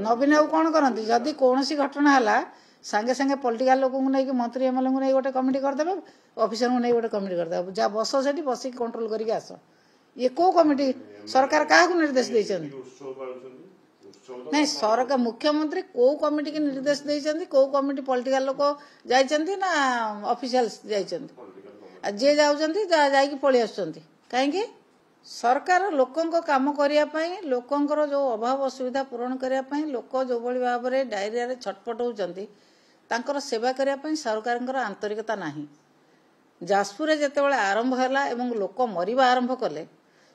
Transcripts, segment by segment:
नवीन बाबू कौन करती जदि कौन घटना है सांगे सांगे पॉलिटिकल लोक नहीं मंत्री एमएलए को नहीं गोटे कमिटी करदे ऑफिसर को नहीं गोटे कमिटी करदे जा बस से बस कंट्रोल करके आस ये को कमिटी सरकार क्या निर्देश देते नहीं सरकार मुख्यमंत्री को कमिटी की निर्देश देते को कमिटी पॉलिटिकल लोक जाइछन्ती ना ऑफिशियल्स जाइछन्ती जे जाउछन्ती जाइकी पळि आछन्ती काहेकि सरकार लोकंको काम करिया पई लोकंकर जो अभाव असुविधा पूरण करिया पई लोक जो बळी भाव रे डायरिया रे छटपट होउछन्ती तांकर सेवा करिया पई सरकारंकर आंतरिकता नाही जाजपुर जेतेबेले आरंभ हैला एवं लोक मरिबा आरंभ कले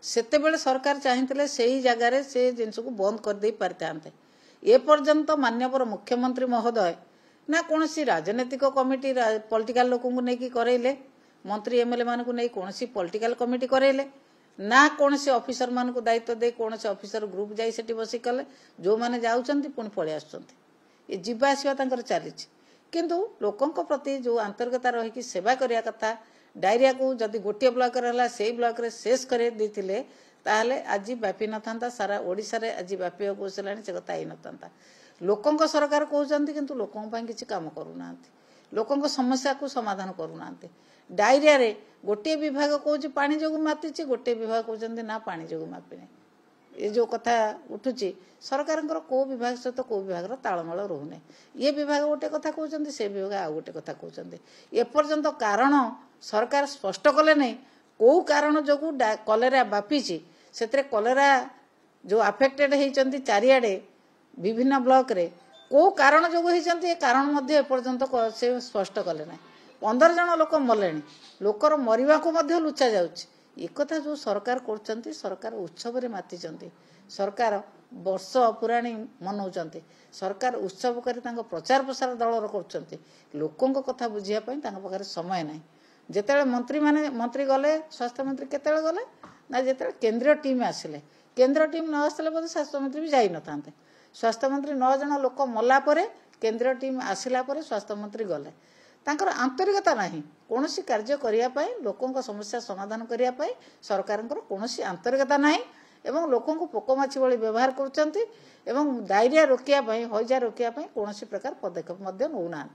सेतेबेले सरकार चाहिथिले सेही जगह रे से जिंस को बंद कर दे पारतांते ए पर्यंत माननीय मुख्यमंत्री महोदय ना कोनसी राजनीतिक कमिटी पॉलिटिकल लोक को नेकी करैले मंत्री एमएलए मान को नै कोनसी पॉलिटिकल कमिटी करैले ना कोनसी ऑफिसर मान को दायित्व दे कोनसी ऑफिसर ग्रुप जाई सेठी बसी कले जो माने जाउछन्ती पुणी पळि आछन्ती ए जिबा आसीबा तांकर चालिछि किंतु लोकंक प्रति जो आंतरिकता रही कि सेवा करिया कथा डायरिया को जदि गोटे ब्लॉक रहला से ब्लॉक रे शेष करे देथिले ताहले आज व्यापी नथांता सारा ओडिसा रे आज व्यापी कोसलानी से कथा न नथांता लोकंक सरकार कहउछन्ती किंतु लोकंक पई किछि काम करूनांती लोकंक समस्या को समाधान करूनांती डायरिया रे गोटे विभाग कहउछि पानी जोगु मातिछि गोटे विभाग कहउछन्ती ना पानी जोगु मापिने ये जो कथा उठुची सरकार को विभाग सहित को विभाग तालमेल रोने ये विभाग गोटे कथा कहते से विभाग आ गोटे कथा कहते एपर्यंत कारण सरकार स्पष्ट कले नहीं कौ कारण जो कलेरा व्यापीची से कलेरा जो अफेक्टेड होती चारिआडे विभिन्न ब्लॉक रे कौ कारण जो होती कारण एपर्यंत से स्पष्ट कले ना 15 जन लोक मले लोकर मरवा को लुचा जाउछि एक जो सरकार कर सरकार उत्सव रे माति सरकार वर्ष पुराणी मनाउछन्ती सरकार उत्सव कर प्रचार प्रसार दल कर लोकों कथा बुझिया पाखे समय ना जिते मंत्री गले स्वास्थ्य मंत्री केते गले ना जिते केंद्रीय टीम आसिले केंद्रीय टीम न आसले बोध स्वास्थ्य मंत्री भी जाई नथांते स्वास्थ्य मंत्री 9 जन लोक मला परे केंद्रीय टीम आसिला परे स्वास्थ्य मंत्री गले तांकर आंतरिकता नहीं कौन कार्य करने लोकों समस्या समाधान करने सरकार कौन आंतरिकता नहीं एवं लोकों को पोकमाछी भली व्यवहार कर डायरिया रोकिया हैजा रोकिया कौन प्रकार पदक्षेप नौना।